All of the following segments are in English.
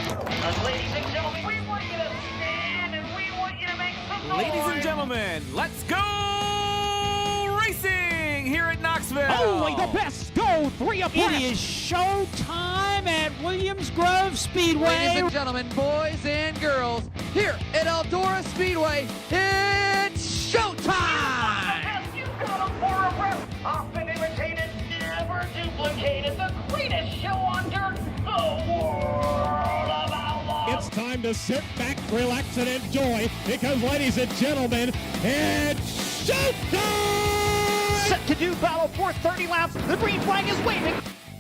Ladies and gentlemen, we want you to stand and we want you to make some noise. Ladies and gentlemen, let's go racing here at Knoxville. Only the best go three abreast. It is show time at Williams Grove Speedway. Ladies and gentlemen, boys and girls, here at Eldora Speedway, it's showtime! You got them for a rep. Often imitated, never duplicated. The greatest show on dirt, the world of Outlaws. It's time to sit back, relax, and enjoy because, ladies and gentlemen, it's showtime! Set to do battle for 30 laps. The green flag is waving.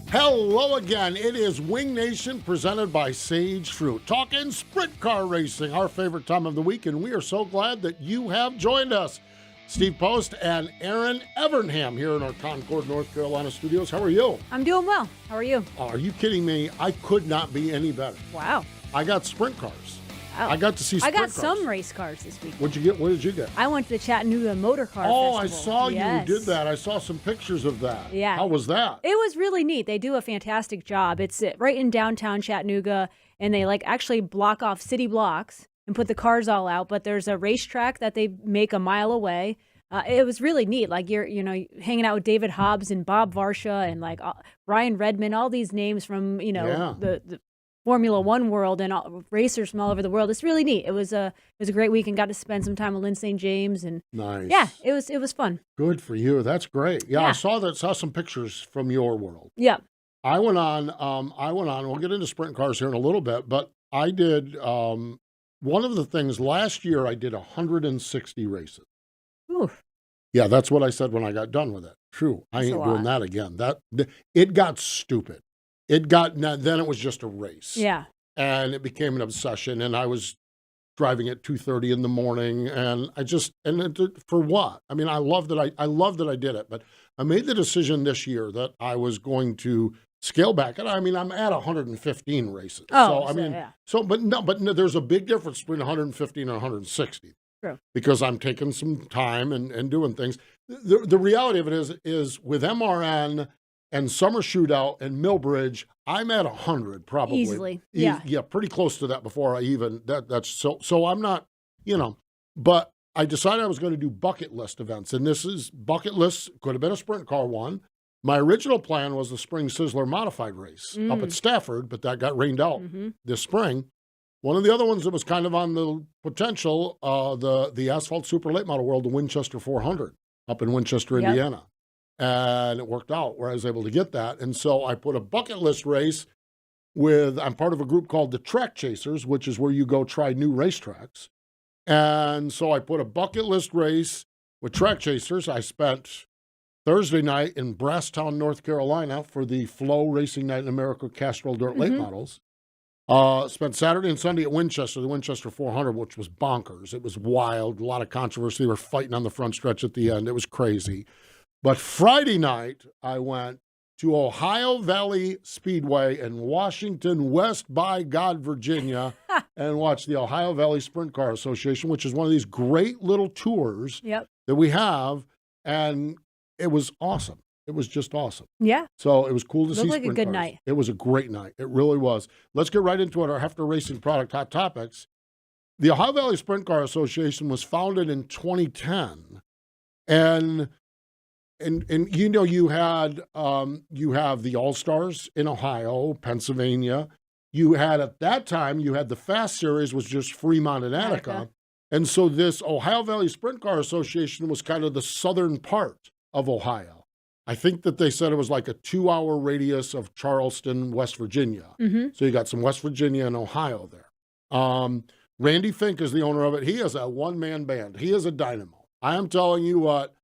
Hello again. It is Wing Nation presented by Sage Fruit. Talking sprint car racing, our favorite time of the week, and we are so glad that you have joined us. Steve Post and Erin Evernham here in our Concord, North Carolina studios. How are you? I'm doing well. How are you? Oh, are you kidding me? I could not be any better. Wow. I got sprint cars. Wow. I got to see sprint I cars. got some race cars this week. What'd you get? What did you get? I went to the Chattanooga Motor Car Oh, Festival. I saw Yes. you did that. I saw some pictures of that. Yeah. How was that? It was really neat. They do a fantastic job. It's right in downtown Chattanooga, and they actually block off city blocks and put the cars all out. But there's a racetrack that they make a mile away. It was really neat. Like you're hanging out with David Hobbs and Bob Varsha and Ryan Redmond, all these names from the Formula One world and racers from all over the world. It's really neat. It was a great week and got to spend some time with Lynn St. James and Nice. Yeah, it was fun. Good for you. That's great. Yeah, Yeah. I saw some pictures from your world. Yeah. I went on. We'll get into sprint cars here in a little bit, but I did one of the things last year. I did 160 races. Ooh. Yeah, that's what I said when I got done with it. True, I That's ain't a doing lot. that again. It got stupid. Then it was just a race. Yeah. And it became an obsession. And I was driving at 2:30 in the morning, and for what? I mean, I love that I did it, but I made the decision this year that I was going to scale back. And I mean, I'm at 115 races. Oh, so yeah. but no, there's a big difference between 115 and 160. True. Because I'm taking some time and doing things. The reality of it is with MRN and Summer Shootout and Millbridge, I'm at 100 probably. Easily, yeah. Yeah, pretty close to that before I even, that's so I'm not, but I decided I was going to do bucket list events. And this is bucket list, could have been a sprint car one. My original plan was the Spring Sizzler modified race up at Stafford, but that got rained out this spring. One of the other ones that was kind of on the potential, the Asphalt Super Late Model World, the Winchester 400 up in Winchester, Yep. Indiana. And it worked out where I was able to get that. And so I put a bucket list race I'm part of a group called the Track Chasers, which is where you go try new racetracks. And so I put a bucket list race with Track Chasers. I spent Thursday night in Brasstown, North Carolina for the Flow Racing Night in America Castrol Dirt Late Models. Spent Saturday and Sunday at Winchester, the Winchester 400, which was bonkers. It was wild, a lot of controversy. They were fighting on the front stretch at the end. It was crazy. But Friday night, I went to Ohio Valley Speedway in Washington, West by God, Virginia, and watched the Ohio Valley Sprint Car Association, which is one of these great little tours that we have. And it was awesome. It was just awesome. Yeah. So it was cool to see Looked like a sprint good cars. night. It was a great night. It really was. Let's get right into it. Our Hefner Racing Product Hot Topics. The Ohio Valley Sprint Car Association was founded in 2010. And you have the All-Stars in Ohio, Pennsylvania. You had, at that time, the Fast Series, was just Fremont and Attica. And so this Ohio Valley Sprint Car Association was kind of the southern part of Ohio. I think that they said it was like a 2-hour radius of Charleston, West Virginia. So you got some West Virginia and Ohio there. Randy Fink is the owner of it. He is a one-man band. He is a dynamo. I am telling you what,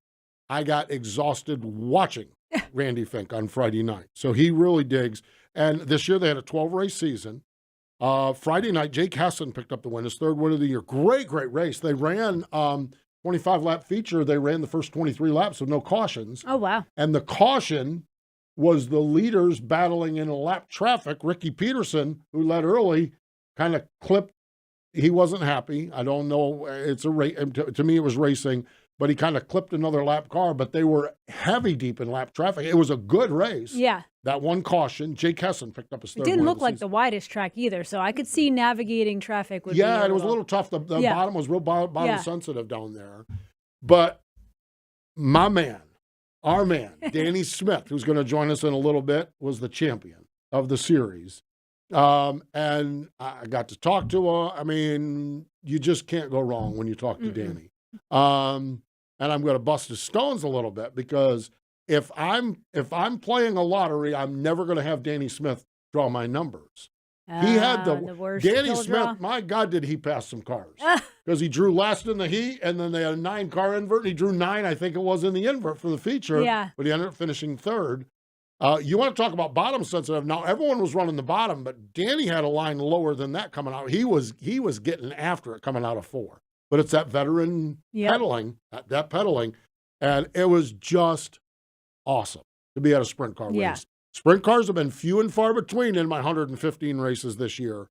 I got exhausted watching Randy Fink on Friday night. So he really digs. And this year they had a 12-race season. Friday night, Jake Hessen picked up the win, his third win of the year. Great race. They ran 25-lap feature. They ran the first 23 laps with no cautions. Oh, wow. And the caution was the leaders battling in lap traffic. Ricky Peterson, who led early, kind of clipped. He wasn't happy. I don't know. It's a race. To me, it was racing. but he kind of clipped another lap car, but they were heavy deep in lap traffic. It was a good race. Yeah. That one caution, Jake Hessen picked up his third It didn't win look of the like season. the widest track either, so I could see navigating traffic would be Yeah, it was a little tough. The Yeah. bottom was real bottom Yeah. sensitive down there. But my man, our man, Danny Smith, who's going to join us in a little bit, was the champion of the series. And I got to talk to her. I mean, you just can't go wrong when you talk to Danny. And I'm going to bust his stones a little bit because if I'm playing a lottery, I'm never going to have Danny Smith draw my numbers. He had the worst Danny pill Smith. draw. My God, did he pass some cars? Because he drew last in the heat, and then they had a 9-car invert, and he drew 9, I think it was, in the invert for the feature. Yeah. But he ended up finishing third. You want to talk about bottom sensitive? Now everyone was running the bottom, but Danny had a line lower than that coming out. He was getting after it coming out of 4. But it's that veteran pedaling, that pedaling, and it was just awesome to be at a sprint car race. Sprint cars have been few and far between in my 115 races this year.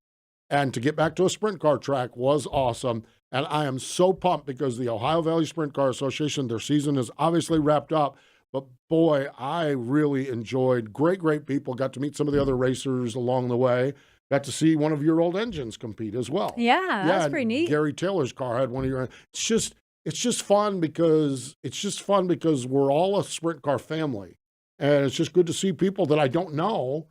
And to get back to a sprint car track was awesome. And I am so pumped because the Ohio Valley Sprint Car Association, their season is obviously wrapped up. But boy, I really enjoyed great people. Got to meet some of the other racers along the way. Got to see one of your old engines compete as well. Yeah, that's pretty neat. Gary Taylor's car had one of your. It's just fun because we're all a sprint car family. And it's just good to see people that I don't know,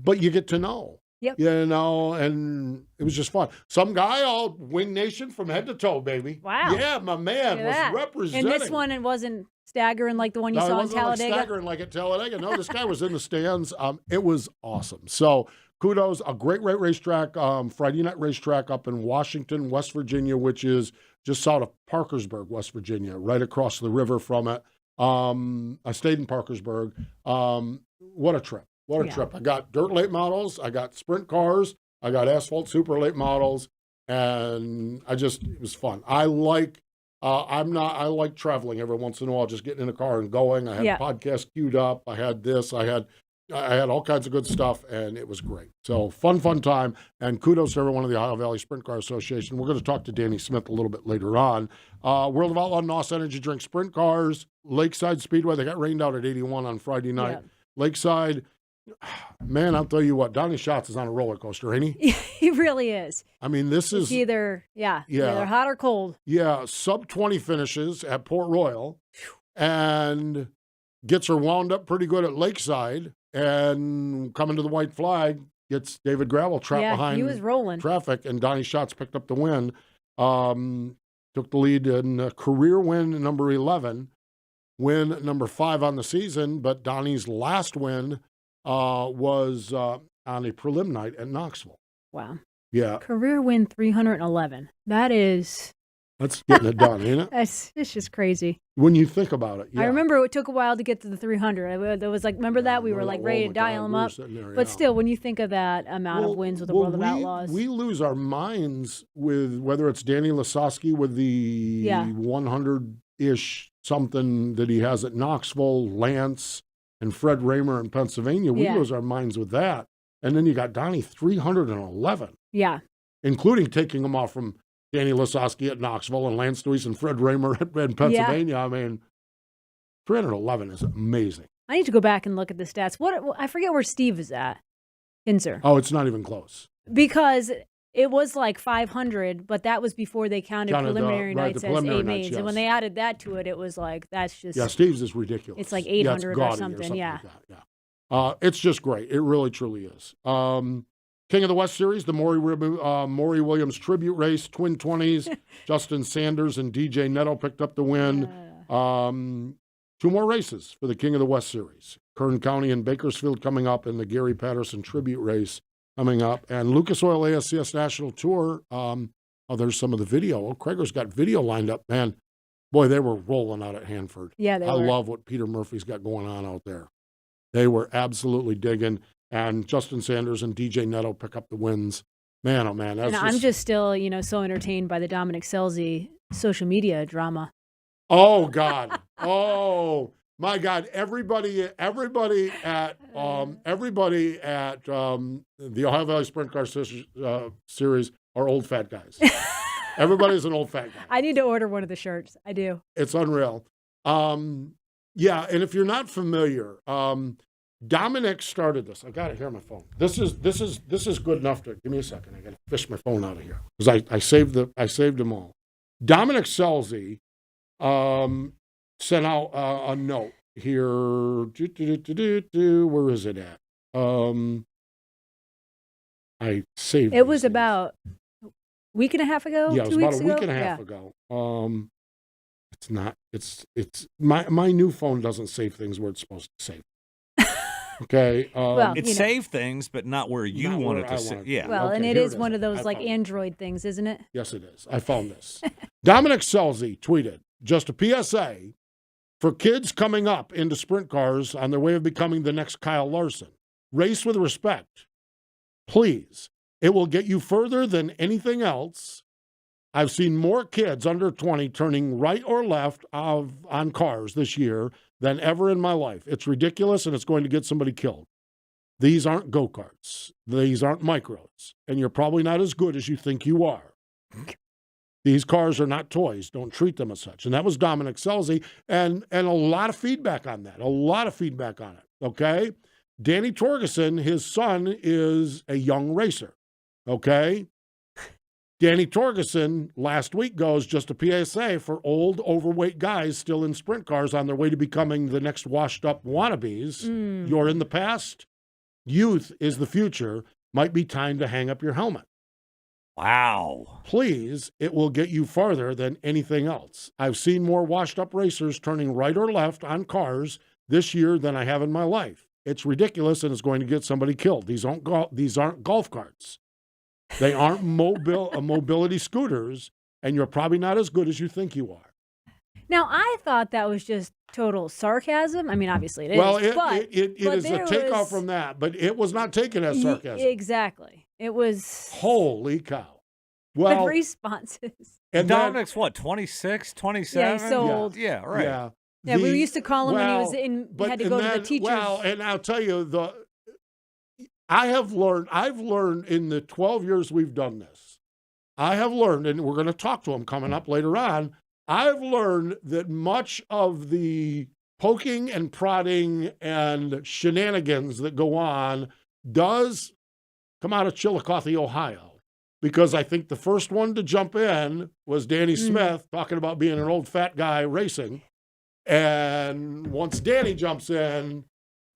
but you get to know. Yep. You know, and it was just fun. Some guy all Wing Nation from head to toe, baby. Wow. Yeah, my man was representing. And this one, it wasn't staggering like the one you No, saw it in wasn't Talladega? like staggering like at Talladega. No, this guy was in the stands. It was awesome. So kudos, a great racetrack, Friday night racetrack up in Washington, West Virginia, which is just south of Parkersburg, West Virginia, right across the river from it. I stayed in Parkersburg. What a trip. What a trip. I got dirt late models. I got sprint cars. I got asphalt super late models. And it was fun. I like traveling every once in a while, just getting in a car and going. I had podcasts queued up. I had this. I had all kinds of good stuff, and it was great. So fun time. And kudos to everyone of the Ohio Valley Sprint Car Association. We're going to talk to Danny Smith a little bit later on. World of Outlaw NOS Energy Drink Sprint Cars, Lakeside Speedway. They got rained out at 81 on Friday night. Lakeside, man, I'll tell you what, Donnie Schatz is on a roller coaster, ain't he? He really is. I mean, this is either hot or cold. Yeah, sub 20 finishes at Port Royal and gets her wound up pretty good at Lakeside, and coming to the white flag, gets David Gravel trapped behind he was rolling. traffic, and Donnie Schatz picked up the win. Took the lead in career win number 11, win number 5 on the season, but Donnie's last win was on a prelim night at Knoxville. Wow. Yeah. Career win 311. That's getting it done, ain't it? It's just crazy. When you think about it. Yeah. I remember it took a while to get to the 300. It was like, remember that? We were like ready to dial them up. But still, when you think of that amount of wins with the World of Outlaws. We lose our minds with whether it's Danny Lasowski with the 100-ish something that he has at Knoxville, Lance, and Fred Raymer in Pennsylvania. We lose our minds with that. And then you got Donnie 311. Yeah. Including taking him off from Danny Lasowski at Knoxville and Lance Lewis and Fred Raymer in Pennsylvania. I mean, 311 is amazing. I need to go back and look at the stats. I forget where Steve is at. Kinzer. Oh, it's not even close. Because it was like 500, but that was before they counted preliminary nights as A mains. Yes. And when they added that to it, it was like, that's just... Yeah, Steve's is ridiculous. It's like 800 or something. Like that. It's just great. It really, truly is. King of the West Series, the Maury Williams tribute race, Twin 20s. Justin Sanders and DJ Netto picked up the win. 2 more races for the King of the West Series. Kern County and Bakersfield coming up, and the Gary Patterson tribute race coming up. And Lucas Oil ASCS National Tour. There's some of the video. Krager's got video lined up. Man, boy, they were rolling out at Hanford. Yeah, they were. I love what Peter Murphy's got going on out there. They were absolutely digging. And Justin Sanders and DJ Netto pick up the wins. Man, oh man. I'm just still, so entertained by the Dominic Selzy social media drama. Oh, God. Oh, my God. Everybody at the Ohio Valley Sprint Car Series are old fat guys. Everybody's an old fat guy. I need to order one of the shirts. I do. It's unreal. Yeah, and if you're not familiar, Dominic started this. I got it here on my phone. This is good enough to give me a second. I got to fish my phone out of here because I saved them all. Dominic Selzy sent out a note here. Where is it at? I saved It was things. about a week and a half ago. Yeah, it was 2 about weeks a week ago? and a half Yeah. ago. It's not. It's my new phone doesn't save things where it's supposed to save. Okay. Well, It saved things, but not where you Not want where it I to want save. it. Yeah. Well, Okay, and it here is it is. one of those I like found it. Android things, isn't it? Yes, it is. I found this. Dominic Selzy tweeted, just a PSA for kids coming up into sprint cars on their way of becoming the next Kyle Larson. Race with respect. Please. It will get you further than anything else. I've seen more kids under 20 turning right or left on cars this year than ever in my life. It's ridiculous, and it's going to get somebody killed. These aren't go-karts. These aren't micros. And you're probably not as good as you think you are. These cars are not toys. Don't treat them as such. And that was Dominic Selzy. And a lot of feedback on that. A lot of feedback on it. Okay? Danny Torgerson, his son, is a young racer. Okay? Danny Torgerson last week goes, just a PSA for old, overweight guys still in sprint cars on their way to becoming the next washed-up wannabes. You're in the past. Youth is the future. Might be time to hang up your helmet. Wow. Please, it will get you farther than anything else. I've seen more washed-up racers turning right or left on cars this year than I have in my life. It's ridiculous, and it's going to get somebody killed. These aren't golf carts. They aren't mobility scooters, and you're probably not as good as you think you are. Now, I thought that was just total sarcasm. I mean, obviously it is. Well, but it is a takeoff from that, but it was not taken as sarcasm. Exactly. It was Holy cow. the Well, responses. and Dominic's what, 26, 27? Yeah, he's so old. Yeah, right. Yeah. Yeah, we used to call him when he was had to go to the teachers. Well, and I'll tell you, I've learned in the 12 years we've done this, I have learned, and we're going to talk to him coming up later on, I've learned that much of the poking and prodding and shenanigans that go on does come out of Chillicothe, Ohio. Because I think the first one to jump in was Danny Smith talking about being an old fat guy racing. And once Danny jumps in,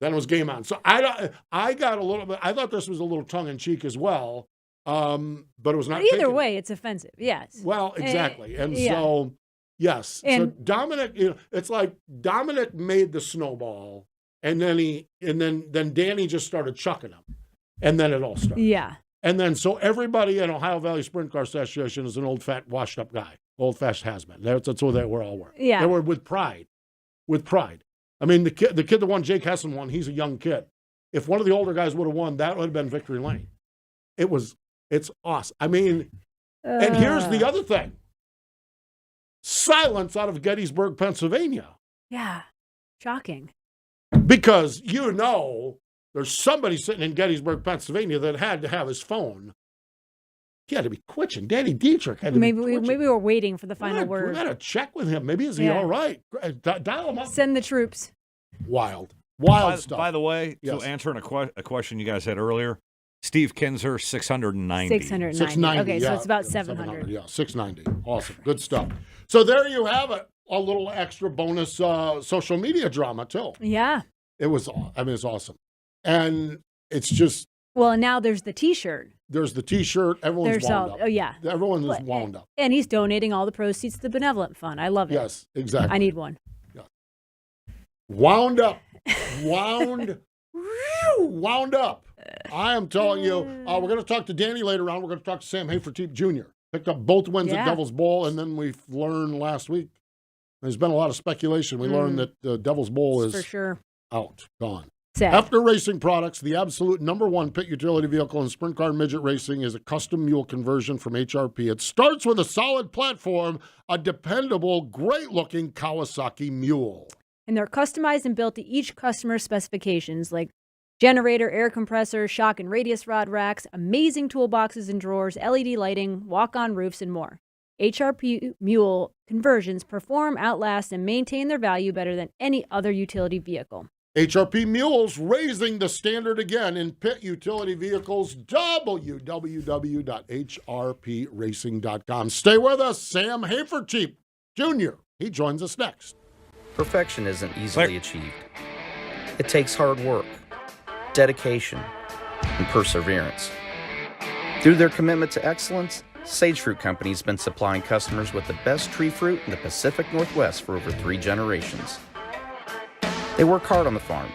then it was game on. So I got a little bit, I thought this was a little tongue-in-cheek as well, but it was not. But either taken. way, it's offensive. Yes. Well, exactly. And yeah. so, yes. And- so Dominic, it's like Dominic made the snowball, and then Danny just started chucking him. And then it all started. Yeah. And then so everybody in Ohio Valley Sprint Car Association is an old, fat, washed-up guy, old-fashioned has-been. That's what they were all were. Yeah. They were with pride. With pride. I mean, the kid that won, Jake Hessen won, he's a young kid. If one of the older guys would have won, that would have been victory lane. It's awesome. I mean, and here's the other thing. Silence out of Gettysburg, Pennsylvania. Yeah. Shocking. Because there's somebody sitting in Gettysburg, Pennsylvania that had to have his phone. He had to be twitching. Danny Dietrich had to Maybe be twitching. we were waiting for the final We word. got to check with him. Maybe is he all right? Dial him up. Send the troops. Wild stuff. By the way, Yes. so answering a question you guys had earlier, Steve Kinzer, 690. 690. 690. Okay, so yeah. it's about Yeah, 700. Yeah, 690. Awesome. Good stuff. So there you have it. A little extra bonus social media drama, too. Yeah. It's awesome. And it's just, Well, and now there's the T-shirt. there's the T-shirt. Everyone's There's wound all. up. Oh yeah. Everyone is wound up. And he's donating all the proceeds to the benevolent fund. I love it. Yes, exactly. I need one. Wound up. Wound up. I am telling you, we're going to talk to Danny later on. We're going to talk to Sam Hafertepe Jr. Picked up both wins at Devil's Bowl, and then we learned last week, there's been a lot of speculation. We learned that the Devil's Bowl is for sure out, gone. sad. After Racing Products, the absolute #1 pit utility vehicle in sprint car midget racing is a custom mule conversion from HRP. It starts with a solid platform, a dependable, great-looking Kawasaki mule. And they're customized and built to each customer's specifications, like generator, air compressor, shock and radius rod racks, amazing toolboxes and drawers, LED lighting, walk-on roofs, and more. HRP mule conversions perform, outlast, and maintain their value better than any other utility vehicle. HRP Mules raising the standard again in pit utility vehicles. www.hrpracing.com. Stay with us. Sam Hafertepe Jr. He joins us next. Perfection isn't easily achieved. It takes hard work, dedication, and perseverance. Through their commitment to excellence, Sage Fruit Company has been supplying customers with the best tree fruit in the Pacific Northwest for over 3 generations. They work hard on the farm,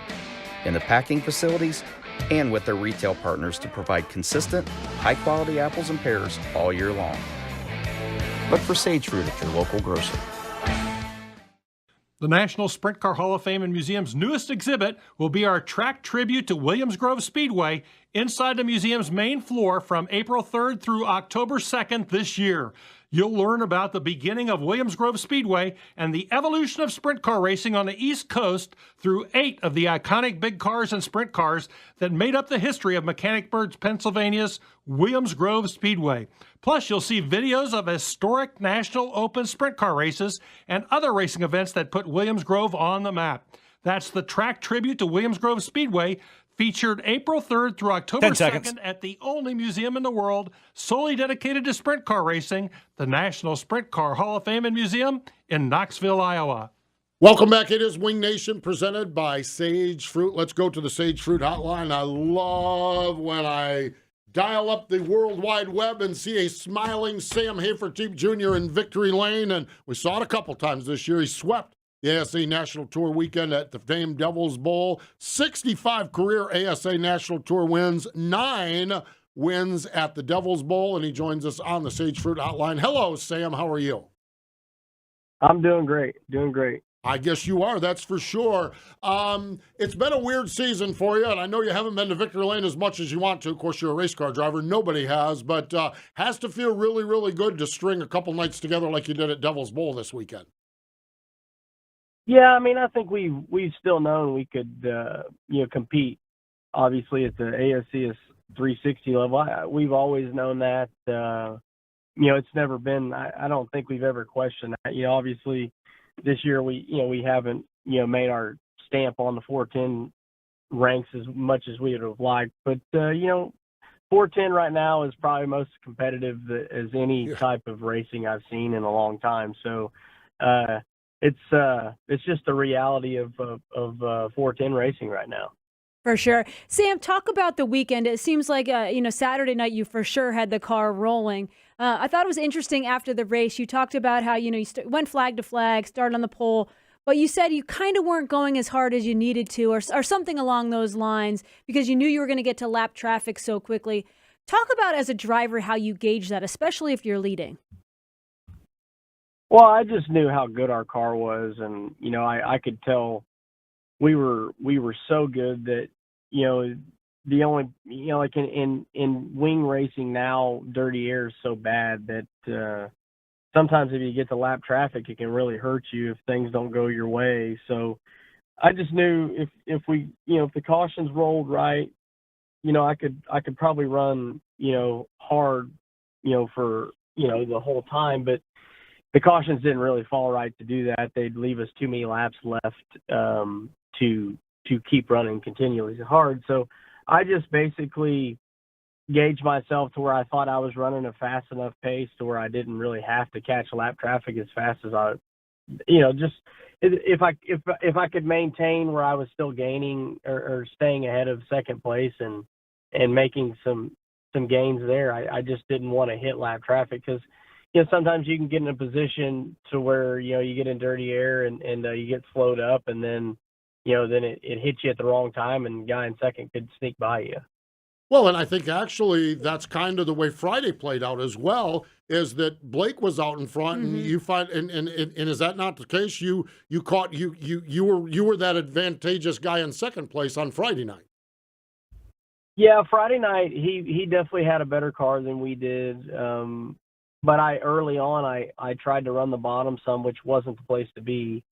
in the packing facilities, and with their retail partners to provide consistent, high-quality apples and pears all year long. Look for Sage Fruit at your local grocer. The National Sprint Car Hall of Fame and Museum's newest exhibit will be our track tribute to Williams Grove Speedway inside the museum's main floor from April 3rd through October 2nd this year. You'll learn about the beginning of Williams Grove Speedway and the evolution of sprint car racing on the East Coast through 8 of the iconic big cars and sprint cars that made up the history of Mechanicsburg, Pennsylvania's Williams Grove Speedway. Plus, you'll see videos of historic National Open sprint car races and other racing events that put Williams Grove on the map. That's the track tribute to Williams Grove Speedway, featured April 3rd through October 2nd at the only museum in the world solely dedicated to sprint car racing, the National Sprint Car Hall of Fame and Museum in Knoxville, Iowa. Welcome back. It is Wing Nation presented by Sage Fruit. Let's go to the Sage Fruit hotline. I love when I dial up the World Wide Web and see a smiling Sam Hafertepe Jr. in victory lane, and we saw it a couple times this year. He swept the ASA National Tour weekend at the famed Devil's Bowl. 65 career ASA National Tour wins, 9 wins at the Devil's Bowl, and he joins us on the Sage Fruit hotline. Hello, Sam. How are you? I'm doing great. Doing great. I guess you are, that's for sure. It's been a weird season for you, and I know you haven't been to victory lane as much as you want to. Of course, you're a race car driver. Nobody has, but has to feel really, really good to string a couple nights together like you did at Devil's Bowl this weekend. Yeah, I mean, I think we've still known we could, compete. Obviously, at the ASCS 360 level, we've always known that. It's never been. I don't think we've ever questioned that. Obviously, this year we haven't made our stamp on the 410 ranks as much as we would have liked. But 410 right now is probably most competitive as any type of racing I've seen in a long time. So. It's just the reality of 410 racing right now. For sure. Sam, talk about the weekend. It seems like, Saturday night you for sure had the car rolling. I thought it was interesting after the race. You talked about how, you went flag to flag, started on the pole, but you said you kind of weren't going as hard as you needed to or something along those lines because you knew you were going to get to lap traffic so quickly. Talk about, as a driver, how you gauge that, especially if you're leading. Well, I just knew how good our car was, and I could tell we were so good that the only like in wing racing now, dirty air is so bad that sometimes if you get to lap traffic, it can really hurt you if things don't go your way. So I just knew if we if the cautions rolled right, I could probably run hard for the whole time, but the cautions didn't really fall right to do that. They'd leave us too many laps left to keep running continually hard. So I just basically gauged myself to where I thought I was running a fast enough pace to where I didn't really have to catch lap traffic as fast as I, just if I could maintain where I was still gaining or staying ahead of second place and making some gains there. I just didn't want to hit lap traffic because. Sometimes you can get in a position to where, you get in dirty air and you get slowed up and then, then it hits you at the wrong time and the guy in second could sneak by you. Well, and I think actually that's kind of the way Friday played out as well, is that Blake was out in front and you find, and is that not the case? You were that advantageous guy in second place on Friday night. Yeah, Friday night, he definitely had a better car than we did. But early on, I tried to run the bottom some, which wasn't the place to be.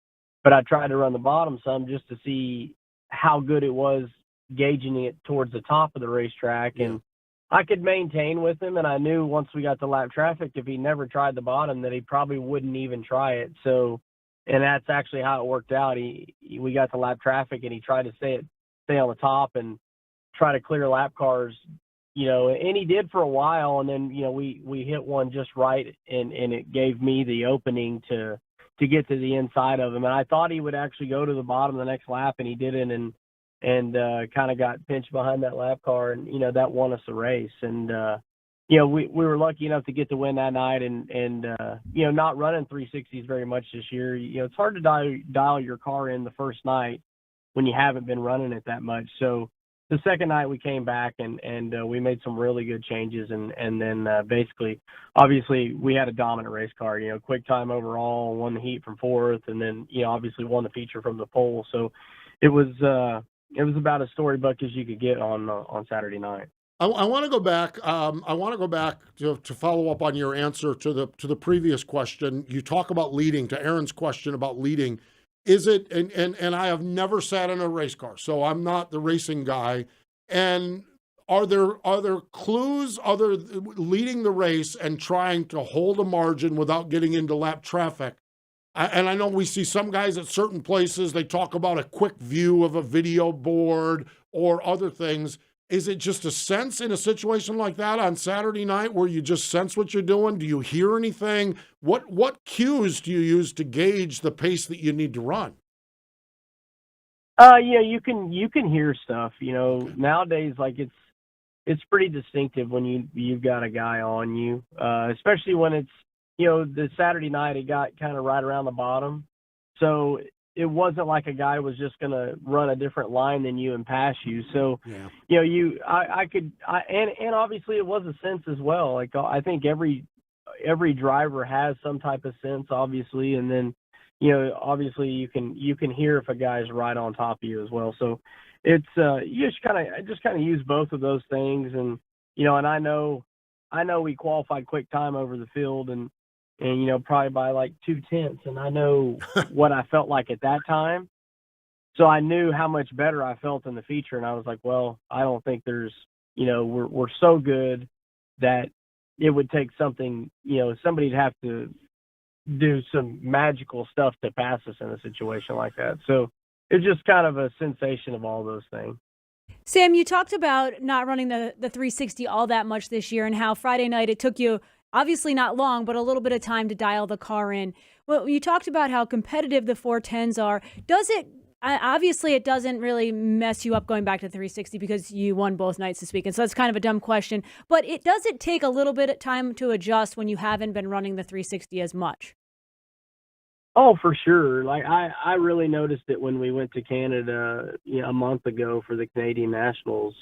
But I tried to run the bottom some just to see how good it was gauging it towards the top of the racetrack. And I could maintain with him, and I knew once we got to lap traffic, if he never tried the bottom, that he probably wouldn't even try it. So, and that's actually how it worked out. We got to lap traffic, and he tried to stay on the top and try to clear lap cars, and he did for a while. And then, we hit one just right, and it gave me the opening to get to the inside of him. And I thought he would actually go to the bottom the next lap, and he didn't. And kind of got pinched behind that lap car, and that won us the race. And we were lucky enough to get the win that night, and not running 360s very much this year. It's hard to dial your car in the first night when you haven't been running it that much. So the second night we came back and we made some really good changes, and then basically, obviously, we had a dominant race car. Quick time overall, won the heat from fourth, and then obviously won the feature from the pole. So it was about as storybook as you could get on Saturday night. I want to go back. I want to go back to follow up on your answer to the previous question. You talk about leading, to Erin's question about leading. Is it, and I have never sat in a race car, so I'm not the racing guy. And are there clues other leading the race and trying to hold a margin without getting into lap traffic? And I know we see some guys at certain places, they talk about a quick view of a video board or other things. Is it just a sense in a situation like that on Saturday night where you just sense what you're doing? Do you hear anything? What cues do you use to gauge the pace that you need to run? You can hear stuff. Nowadays, like it's pretty distinctive when you've got a guy on you, especially when it's the Saturday night it got kind of right around the bottom, so it wasn't like a guy was just going to run a different line than you and pass you. So, I could, and obviously it was a sense as well. Like, I think every driver has some type of sense, obviously. And then, obviously you can hear if a guy's right on top of you as well. So it's, you just kind of use both of those things. And, and I know we qualified quick time over the field, and probably by like 0.2, and I know what I felt like at that time. So I knew how much better I felt in the feature, and I was like, well, I don't think there's, we're so good that it would take something, somebody'd have to do some magical stuff to pass us in a situation like that. So it's just kind of a sensation of all those things. Sam, you talked about not running the 360 all that much this year, and how Friday night it took you obviously not long, but a little bit of time to dial the car in. Well, you talked about how competitive the 410s are. Does it, obviously it doesn't really mess you up going back to 360 because you won both nights this weekend, so that's kind of a dumb question, but does it take a little bit of time to adjust when you haven't been running the 360 as much? Oh, for sure. Like I really noticed it when we went to Canada, a month ago for the Canadian Nationals.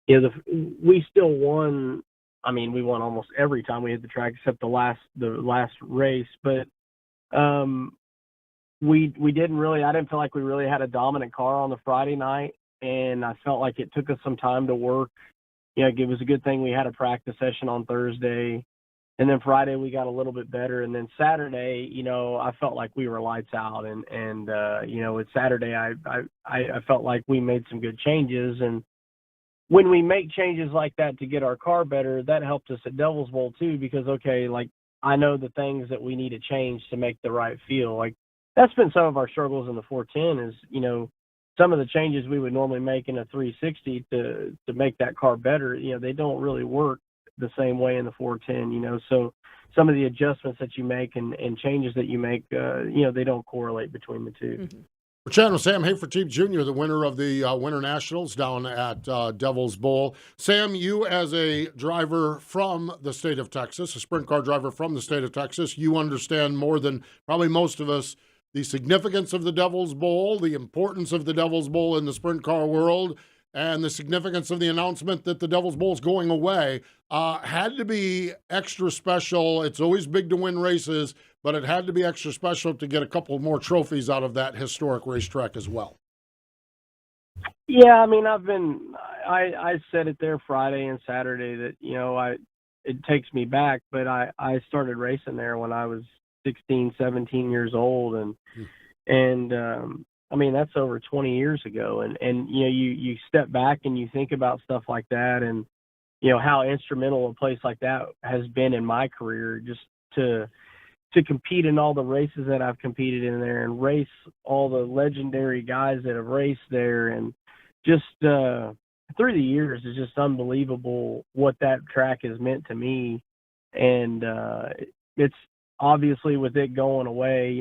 We still won. I mean, we won almost every time we hit the track except the last race. But we didn't really. I didn't feel like we really had a dominant car on the Friday night, and I felt like it took us some time to work. It was a good thing we had a practice session on Thursday. And then Friday we got a little bit better, and then Saturday, I felt like we were lights out, and with Saturday I felt like we made some good changes, and when we make changes like that to get our car better, that helped us at Devil's Bowl too, because like I know the things that we need to change to make the right feel. Like that's been some of our struggles in the 410 is some of the changes we would normally make in a 360 to make that car better, they don't really work the same way in the 410, so some of the adjustments that you make and changes that you make, they don't correlate between the two. Mm-hmm. We're chatting with Sam Hafertepe Jr., the winner of the Winter Nationals down at Devil's Bowl. Sam, you as a driver from the state of Texas, a sprint car driver from the state of Texas, you understand more than probably most of us the significance of the Devil's Bowl, the importance of the Devil's Bowl in the sprint car world, and the significance of the announcement that the Devil's Bowl is going away. Had to be extra special. It's always big to win races, but it had to be extra special to get a couple more trophies out of that historic racetrack as well. Yeah, I mean, I said it there Friday and Saturday that, it takes me back, but I started racing there when I was 16, 17 years old. And I mean, that's over 20 years ago. And you step back and you think about stuff like that. And, how instrumental a place like that has been in my career, just to compete in all the races that I've competed in there and race all the legendary guys that have raced there. And just through the years, it's just unbelievable what that track has meant to me. And it's obviously, with it going away,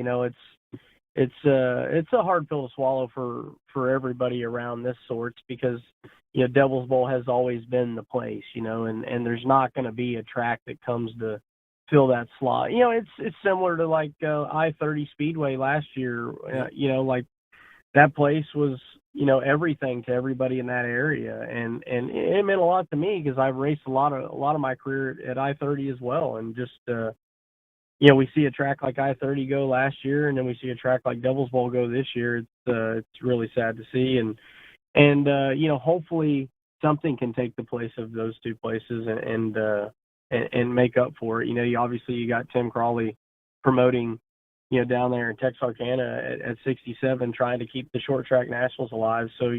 it's a hard pill to swallow for everybody around this sorts, because Devil's Bowl has always been the place, and there's not going to be a track that comes to fill that slot. It's similar to like I-30 Speedway last year. Like that place was everything to everybody in that area, and it meant a lot to me because I've raced a lot of my career at I-30 as well. And just we see a track like I-30 go last year, and then we see a track like Devil's Bowl go this year. It's really sad to see, and hopefully something can take the place of those two places and make up for it. You got Tim Crawley promoting, down there in Texarkana at 67, trying to keep the short track nationals alive. So,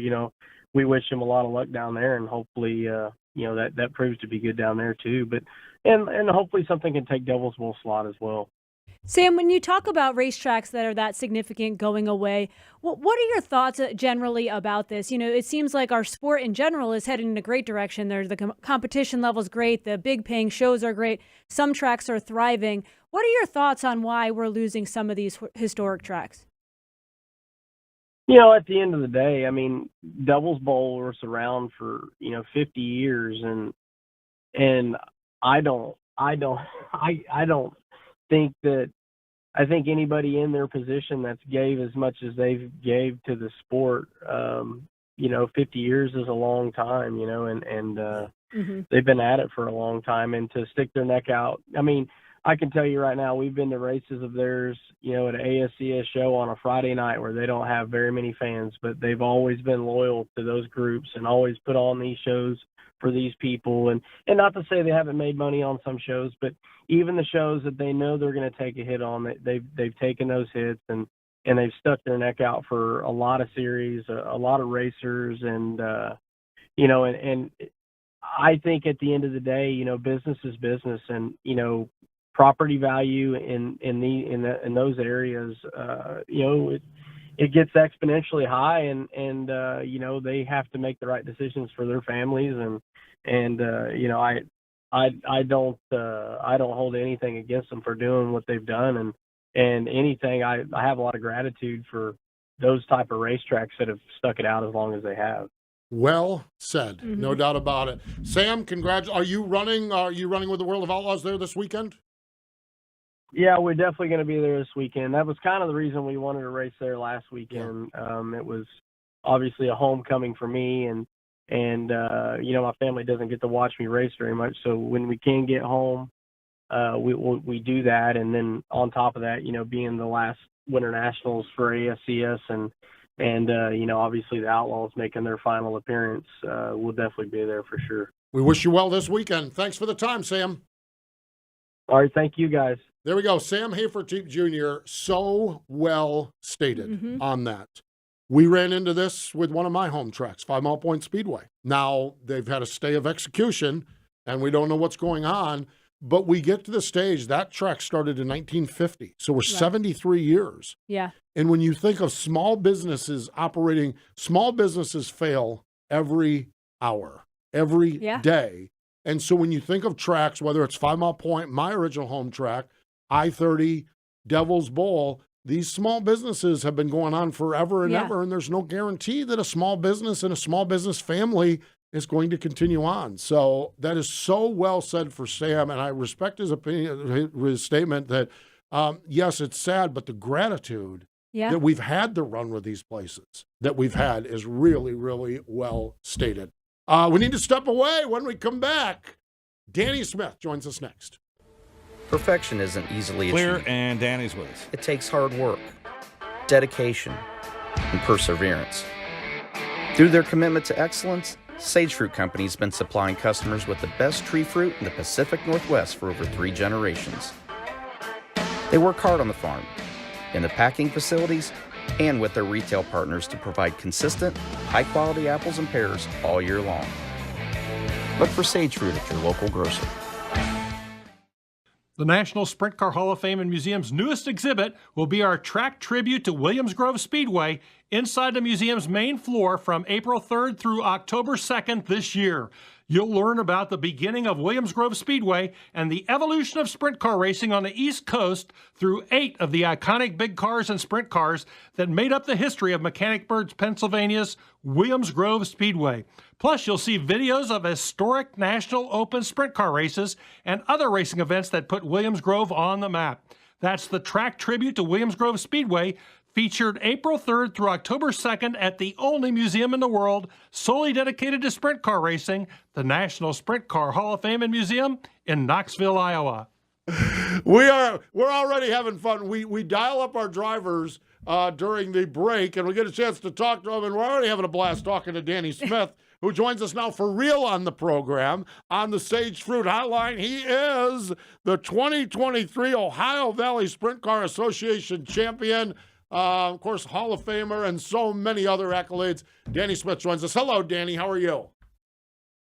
we wish him a lot of luck down there, and hopefully, that proves to be good down there too. But, and hopefully something can take Devil's Bowl slot as well. Sam, when you talk about racetracks that are that significant going away, what are your thoughts generally about this? It seems like our sport in general is heading in a great direction. There's the competition level is great. The big paying shows are great. Some tracks are thriving. What are your thoughts on why we're losing some of these historic tracks? At the end of the day, Devil's Bowl was around for, 50 years, and I don't think that, I think anybody in their position that's gave as much as they've gave to the sport, 50 years is a long time, and they've been at it for a long time, and to stick their neck out. I can tell you right now, we've been to races of theirs, at an ASCS show on a Friday night where they don't have very many fans, but they've always been loyal to those groups and always put on these shows for these people. And not to say they haven't made money on some shows, but even the shows that they know they're going to take a hit on, they've taken those hits, and they've stuck their neck out for a lot of series, a lot of racers. And, and I think at the end of the day, business is business, and, property value in those areas, it gets exponentially high, and they have to make the right decisions for their families, and I don't hold anything against them for doing what they've done, and anything, I have a lot of gratitude for those type of racetracks that have stuck it out as long as they have. Well said, no doubt about it. Sam, congrats. Are you running with the World of Outlaws there this weekend? Yeah, we're definitely going to be there this weekend. That was kind of the reason we wanted to race there last weekend. It was obviously a homecoming for me, and my family doesn't get to watch me race very much. So when we can get home, we do that. And then on top of that, being the last Winter Nationals for ASCS, and obviously the Outlaws making their final appearance, we'll definitely be there for sure. We wish you well this weekend. Thanks for the time, Sam. All right, thank you guys. There we go. Sam Hafertepe Jr., so well stated on that. We ran into this with one of my home tracks, 5 Mile Point Speedway. Now, they've had a stay of execution, and we don't know what's going on, but we get to the stage. That track started in 1950, so we're 73 years. Yeah. And when you think of small businesses operating, small businesses fail every hour, every day. And so when you think of tracks, whether it's 5 Mile Point, my original home track, I-30, Devil's Bowl, these small businesses have been going on forever and ever, and there's no guarantee that a small business and a small business family is going to continue on. So that is so well said for Sam, and I respect his opinion, his statement that, yes, it's sad, but the gratitude that we've had to run with these places that we've had is really, really well stated. We need to step away. When we come back, Danny Smith joins us next. Perfection isn't easily Clear, achieved. and Danny's with us. It takes hard work, dedication, and perseverance. Through their commitment to excellence, Sage Fruit Company has been supplying customers with the best tree fruit in the Pacific Northwest for over 3 generations. They work hard on the farm, in the packing facilities, and with their retail partners to provide consistent, high-quality apples and pears all year long. Look for Sage Fruit at your local grocer. The National Sprint Car Hall of Fame and Museum's newest exhibit will be our track tribute to Williams Grove Speedway inside the museum's main floor from April 3rd through October 2nd this year. You'll learn about the beginning of Williams Grove Speedway and the evolution of sprint car racing on the East Coast through 8 of the iconic big cars and sprint cars that made up the history of Mechanicsburg, Pennsylvania's Williams Grove Speedway. Plus, you'll see videos of historic National Open sprint car races and other racing events that put Williams Grove on the map. That's the track tribute to Williams Grove Speedway, featured April 3rd through October 2nd at the only museum in the world solely dedicated to sprint car racing, the National Sprint Car Hall of Fame and Museum in Knoxville, Iowa. We're already having fun. We dial up our drivers during the break, and we get a chance to talk to them, and we're already having a blast talking to Danny Smith, who joins us now for real on the program on the Sage Fruit Hotline. He is the 2023 Ohio Valley Sprint Car Association champion, of course, Hall of Famer, and so many other accolades. Danny Smith joins us. Hello, Danny. How are you?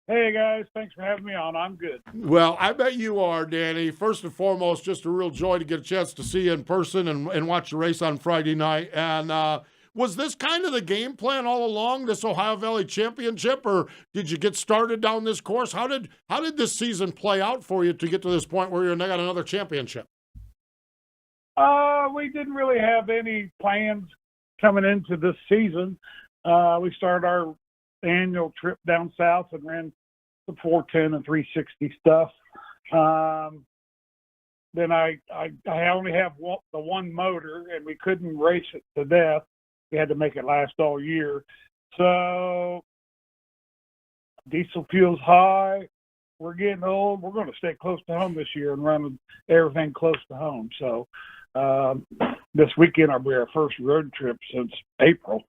Hey, guys. Thanks for having me on. I'm good. Well, I bet you are, Danny. First and foremost, just a real joy to get a chance to see you in person and watch the race on Friday night. And was this kind of the game plan all along, this Ohio Valley Championship, or did you get started down this course? How did this season play out for you to get to this point where you got another championship? We didn't really have any plans coming into this season. We started our annual trip down south and ran the 410 and 360 stuff. Then I only have the one motor, and we couldn't race it to death. We had to make it last all year. So diesel fuel's high. We're getting old. We're going to stay close to home this year and run everything close to home. So this weekend will be our first road trip since April.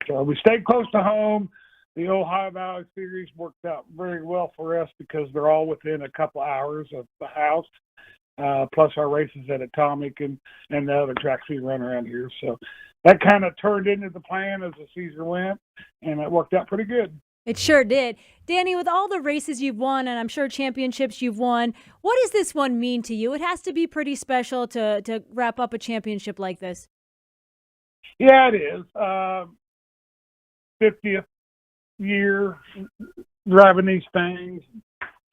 So we stayed close to home. The Ohio Valley Series worked out very well for us because they're all within a couple hours of the house, plus our races at Atomic and the other tracks we run around here. So that kind of turned into the plan as the season went, and it worked out pretty good. It sure did. Danny, with all the races you've won, and I'm sure championships you've won, what does this one mean to you? It has to be pretty special to wrap up a championship like this. Yeah, it is. 50th year driving these things,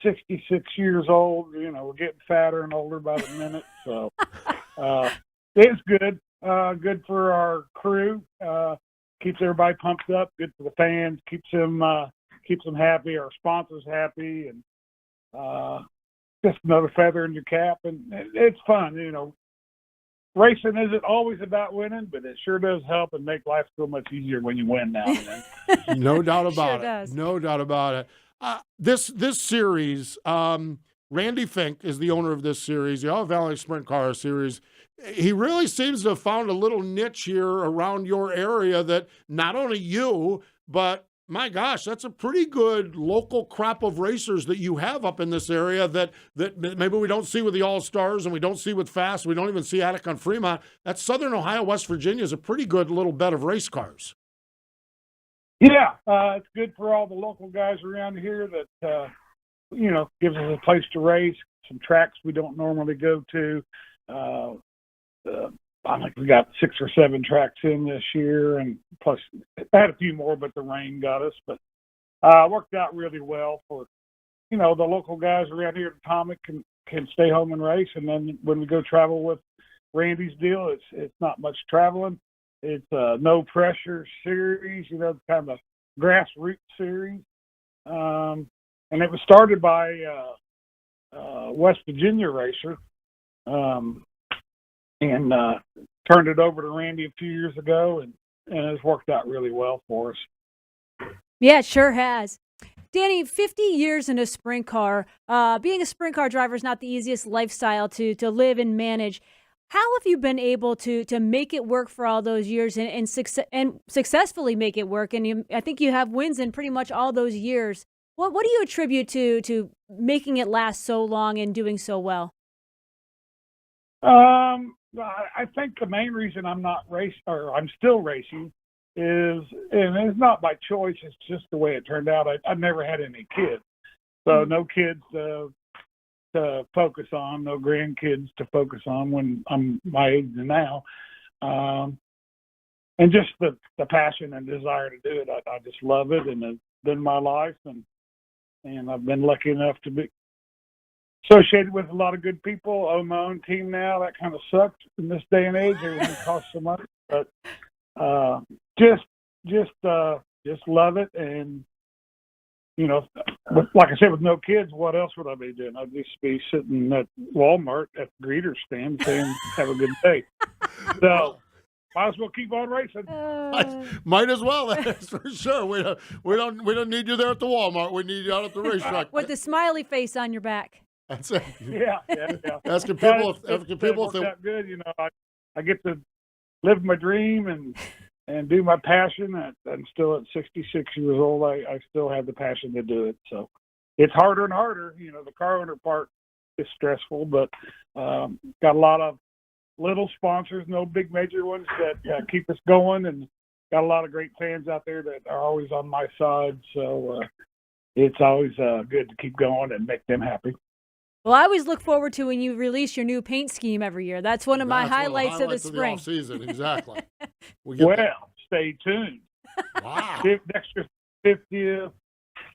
66 years old. You know, we're getting fatter and older by the minute. So it's good. Good for our crew. Keeps everybody pumped up. Good for the fans. Keeps them happy. Our sponsors happy, and just another feather in your cap. And it's fun, you know. Racing isn't always about winning, but it sure does help and make life so much easier when you win now and then. No doubt about Sure it. does. No doubt about it. This series, Randy Fink is the owner of this series, the Ohio Valley Sprint Car Series. He really seems to have found a little niche here around your area that not only you, but my gosh, that's a pretty good local crop of racers that you have up in this area that maybe we don't see with the All-Stars and we don't see with Fast. We don't even see Attic on Fremont. That Southern Ohio, West Virginia is a pretty good little bed of race cars. Yeah, it's good for all the local guys around here that, gives us a place to race, some tracks we don't normally go to. I think we got 6 or 7 tracks in this year, and plus I had a few more, but the rain got us. But worked out really well for, the local guys around here at Atomic can stay home and race. And then when we go travel with Randy's deal, it's not much traveling. It's a no pressure series, kind of a grassroots series. And it was started by a West Virginia racer. And turned it over to Randy a few years ago, and it's worked out really well for us. Yeah, it sure has. Danny, 50 years in a sprint car. Being a sprint car driver is not the easiest lifestyle to live and manage. How have you been able to make it work for all those years and successfully make it work? And I think you have wins in pretty much all those years. What do you attribute to making it last so long and doing so well? I think the main reason I'm still racing is, and it's not by choice, it's just the way it turned out. I've never had any kids. So no kids to focus on, no grandkids to focus on when I'm my age now. And just the passion and desire to do it. I just love it, and it's been my life, and I've been lucky enough to be associated with a lot of good people. Own my own team now. That kind of sucks in this day and age. Everything costs so much, but just love it. And like I said, with no kids, what else would I be doing? I'd just be sitting at Walmart at the greeter stand saying, "Have a good day." So might as well keep on racing. Might as well, that's for sure. We don't need you there at the Walmart. We need you out at the racetrack with the smiley face on your back. That's it. Yeah. Asking people if they worked out good. I get to live my dream and do my passion. And still at 66 years old, I still have the passion to do it. So it's harder and harder. The car owner part is stressful, but got a lot of little sponsors, no big major ones that keep us going, and got a lot of great fans out there that are always on my side. So it's always good to keep going and make them happy. Well, I always look forward to when you release your new paint scheme every year. That's one of my highlights of the spring. Of the off-season, exactly. Stay tuned. Wow. Next year's 50th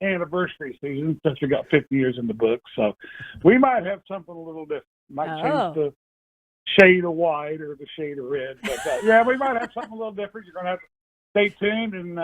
anniversary season, since we got 50 years in the book. So we might have something a little different. Might change the shade of white or the shade of red. But yeah, we might have something a little different. You're going to have to stay tuned, and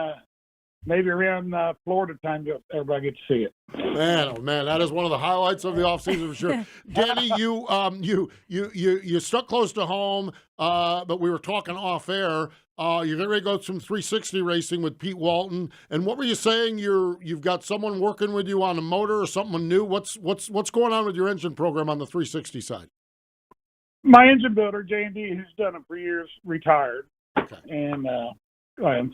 maybe around Florida time, everybody gets to see it. Man, oh man, that is one of the highlights of the offseason for sure. Danny, you stuck close to home, but we were talking off air. You're getting ready to go some 360 racing with Pete Walton. And what were you saying? You've got someone working with you on a motor or something new. What's going on with your engine program on the 360 side? My engine builder, J&D, who's done it for years, retired. Okay. And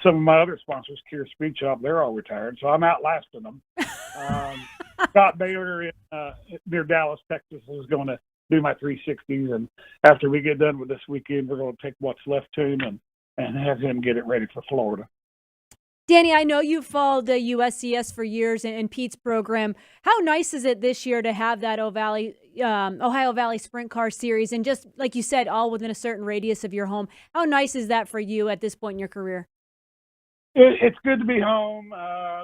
some of my other sponsors, Kier Speed Shop, they're all retired, so I'm outlasting them. Scott Baylor near Dallas, Texas, is going to do my 360s, and after we get done with this weekend, we're going to take what's left to him and have him get it ready for Florida. Danny, I know you've followed the USCS for years and Pete's program. How nice is it this year to have that Ohio Valley Sprint Car Series, and just like you said, all within a certain radius of your home? How nice is that for you at this point in your career? It's good to be home.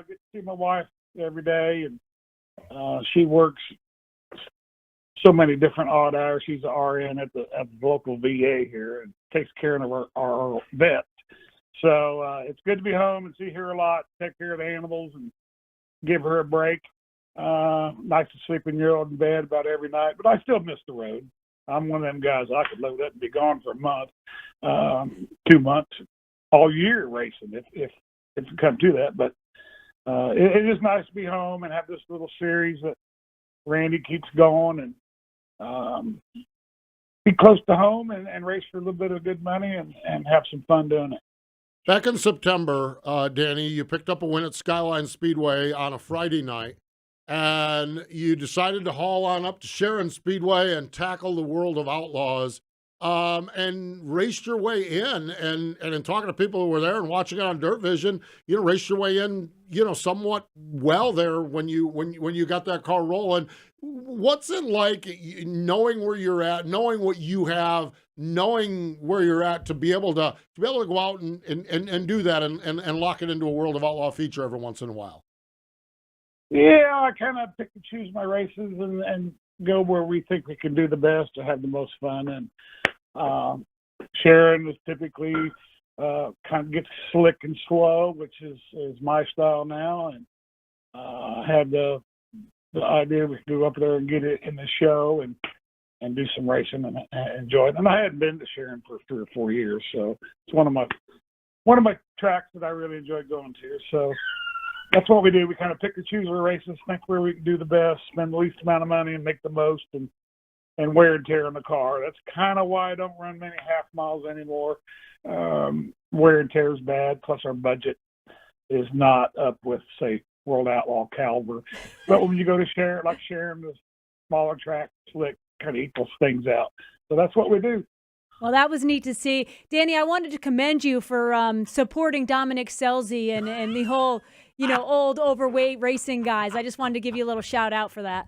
Get to see my wife every day, and she works so many different odd hours. She's an RN at the local VA here and takes care of our vet. So it's good to be home and see her a lot, take care of the animals, and give her a break. Nice to sleep in your own bed about every night, but I still miss the road. I'm one of them guys, I could load up and be gone for a month, 2 months, all year racing, if it come to that. But it is nice to be home and have this little series that Randy keeps going, and be close to home and race for a little bit of good money and have some fun doing it. Back in September, Danny, you picked up a win at Skyline Speedway on a Friday night, and you decided to haul on up to Sharon Speedway and tackle the World of Outlaws, and raced your way in. And in talking to people who were there and watching it on Dirt Vision, raced your way in, somewhat well there when you got that car rolling. What's it like knowing where you're at, knowing what you have, knowing where you're at, to be able to go out and do that and lock it into a World of Outlaw feature every once in a while? Yeah, I kind of pick and choose my races and go where we think we can do the best to have the most fun. And Sharon is typically kind of gets slick and slow, which is my style now. And I had the idea we could go up there and get it in the show and do some racing and enjoy it. And I hadn't been to Sharon for 3 or 4 years, so it's one of my tracks that I really enjoy going to. So that's what we do. We kind of pick and choose our races, think where we can do the best, spend the least amount of money, and make the most, and wear and tear on the car. That's kind of why I don't run many half miles anymore. Wear and tear is bad, plus our budget is not up with, say, World Outlaw caliber. But when you go to Sharon, like Sharon, the smaller track, slick, kind of equals things out. So that's what we do. Well, that was neat to see. Danny, I wanted to commend you for supporting Dominic Scelzi and the whole old, overweight racing guys. I just wanted to give you a little shout out for that.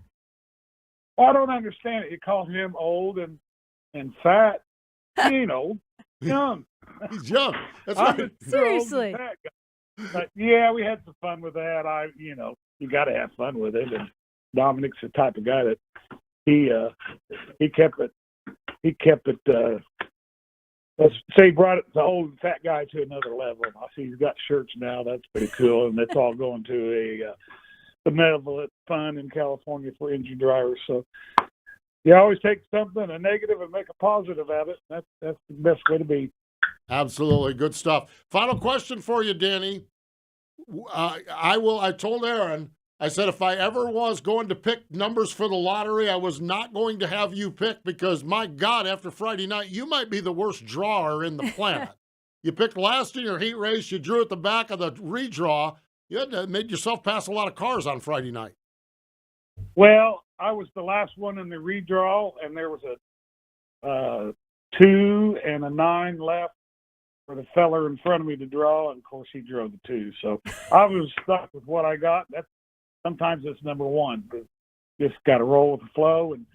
Well, I don't understand it. You call him old and fat. He ain't old. Young. He's young. That's right. Seriously. But yeah, we had some fun with that. You got to have fun with it. And Dominic's the type of guy that he kept it. Let's say he brought the old fat guy to another level. I see he's got shirts now. That's pretty cool, and that's all going to a benevolent fund in California for injured drivers. So you always take something, a negative, and make a positive out of it. That's the best way to be. Absolutely. Good stuff. Final question for you, Danny. I told Erin, I said if I ever was going to pick numbers for the lottery, I was not going to have you pick because, my God, after Friday night, you might be the worst drawer in the planet. You picked last in your heat race. You drew at the back of the redraw. You had to made yourself pass a lot of cars on Friday night. Well, I was the last one in the redraw, and there was a 2 and a 9 left for the feller in front of me to draw, and of course he drove the 2. So I was stuck with what I got. Sometimes it's number one, but just got to roll with the flow. And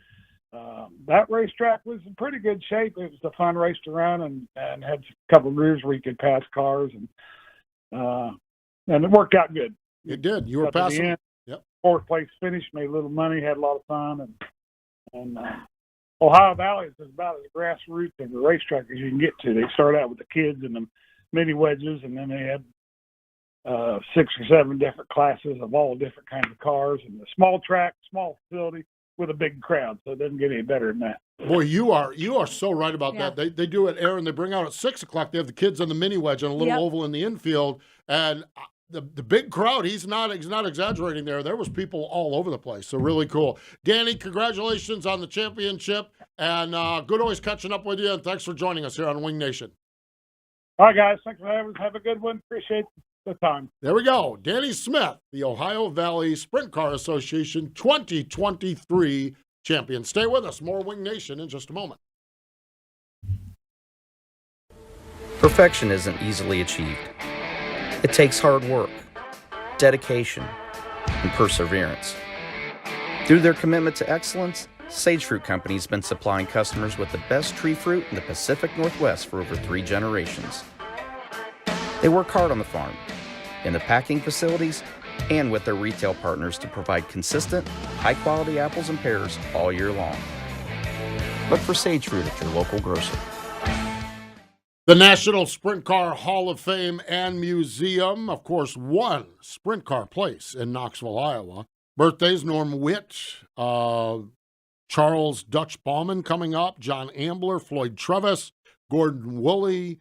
that racetrack was in pretty good shape. It was a fun race to run, and had a couple of grooves where you could pass cars, and it worked out good. It did. You were passing. Yep. 4th place finish, made a little money, had a lot of fun, and Ohio Valley is about as grassroots of a racetrack as you can get to. They start out with the kids and the mini wedges, and then they had 6 or 7 different classes of all different kinds of cars, and a small track, small facility with a big crowd. So it doesn't get any better than that. Boy, you are so right about that. They do it, Aaron. They bring out at 6 o'clock. They have the kids on the mini wedge on a little oval in the infield, and the big crowd. He's not exaggerating there. There was people all over the place. So really cool. Danny, congratulations on the championship, and good always catching up with you. And thanks for joining us here on Wing Nation. All right, guys. Thanks for having us. Have a good one. Appreciate the time. There we go. Danny Smith, the Ohio Valley Sprint Car Association 2023 champion. Stay with us. More Wing Nation in just a moment. Perfection isn't easily achieved. It takes hard work, dedication, and perseverance. Through their commitment to excellence, Sage Fruit Company has been supplying customers with the best tree fruit in the Pacific Northwest for over 3 generations. They work hard on the farm, in the packing facilities, and with their retail partners to provide consistent, high-quality apples and pears all year long. Look for Sage Fruit at your local grocer. The National Sprint Car Hall of Fame and Museum, of course, one sprint car place in Knoxville, Iowa. Birthdays, Norm Witt, Charles Dutch Bauman coming up, John Ambler, Floyd Trevis, Gordon Woolley,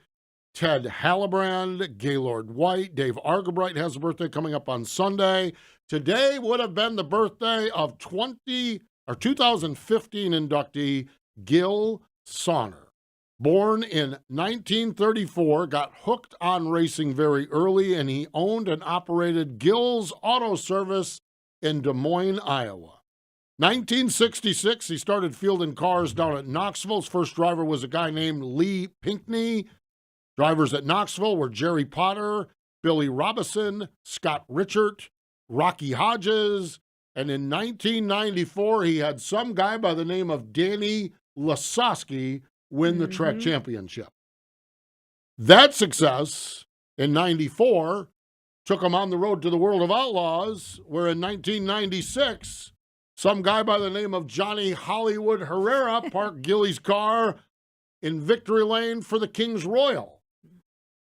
Ted Hallebrand, Gaylord White, Dave Argabright has a birthday coming up on Sunday. Today would have been the birthday of 2015 inductee Gil Sonner. Born in 1934, got hooked on racing very early, and he owned and operated Gil's Auto Service in Des Moines, Iowa. 1966, he started fielding cars down at Knoxville. His first driver was a guy named Lee Pinkney. Drivers at Knoxville were Jerry Potter, Billy Robison, Scott Richert, Rocky Hodges, and in 1994, he had some guy by the name of Danny Lasowski win the track championship. That success in 94 took him on the road to the World of Outlaws, where in 1996, some guy by the name of Johnny Hollywood Herrera parked Gilly's car in Victory Lane for the King's Royal.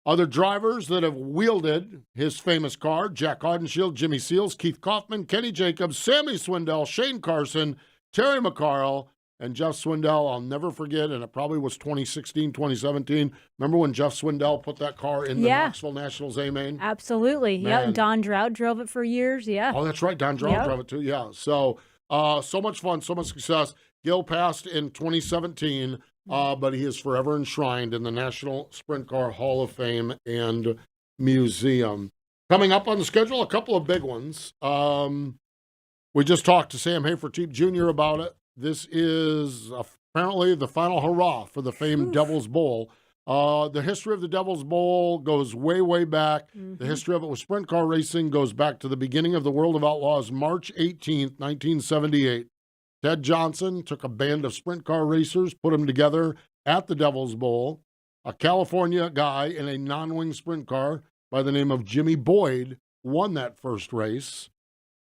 Other drivers that have wielded his famous car, Jack Audenshield, Jimmy Seals, Keith Kaufman, Kenny Jacobs, Sammy Swindell, Shane Carson, Terry McCarl, and Jeff Swindell. I'll never forget, and it probably was 2016, 2017. Remember when Jeff Swindell put that car in the Knoxville Nationals A-Main? Absolutely. Yeah, Don Drought drove it for years. Yeah. Oh, that's right. Don Drought drove it too. Yeah. So, so much fun, so much success. Gil passed in 2017, but he is forever enshrined in the National Sprint Car Hall of Fame and Museum. Coming up on the schedule, a couple of big ones. We just talked to Sam Hafertepe Jr. about it. This is apparently the final hurrah for the famed Devil's Bowl The history of the Devil's Bowl goes way, way back. Mm-hmm. The history of it with sprint car racing goes back to the beginning of the World of Outlaws, March 18th, 1978. Ted Johnson took a band of sprint car racers, put them together at the Devil's Bowl. A California guy in a non-wing sprint car by the name of Jimmy Boyd won that first race.